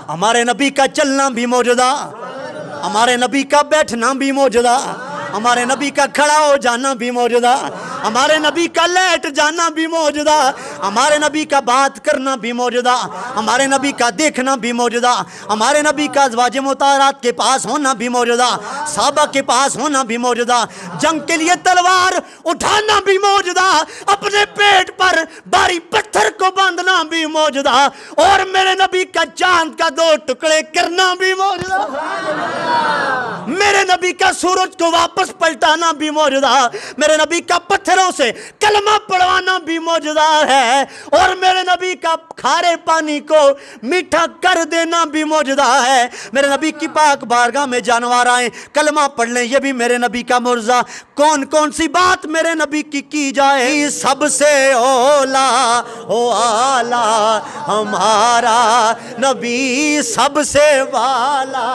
ہمارے نبی کا چلنا بھی موجودہ، ہمارے نبی کا بیٹھنا بھی موجودہ، ہمارے نبی کا کھڑا ہو جانا بھی موجودہ، ہمارے نبی کا لیٹ جانا بھی موجودہ، ہمارے نبی کا بات کرنا بھی موجودہ، ہمارے نبی کا دیکھنا بھی موجودہ، ہمارے نبی کا ازواج مطہرات کے پاس ہونا بھی موجودہ، صحابہ کے پاس ہونا بھی موجودہ، جنگ کے لیے تلوار اٹھانا بھی موجودہ، اپنے پیٹ پر بھاری پتھر کو باندھنا بھی موجودہ، اور میرے نبی کا چاند کا 2 ٹکڑے کرنا بھی موجودہ، میرے نبی کا سورج کو واپس پلٹانا بھی موجودہ، میرے نبی کا پتھروں سے کلمہ پڑھوانا بھی موجودہ ہے، اور میرے نبی کا کھارے پانی کو میٹھا کر دینا بھی موجودہ ہے۔ میرے نبی کی پاک بارگاہ میں جانور آئیں کلمہ پڑھ لیں، یہ بھی میرے نبی کا معجزہ۔ کون کون سی بات میرے نبی کی جائے؟ سب سے اولا ہو آلہ ہمارا نبی، سب سے والا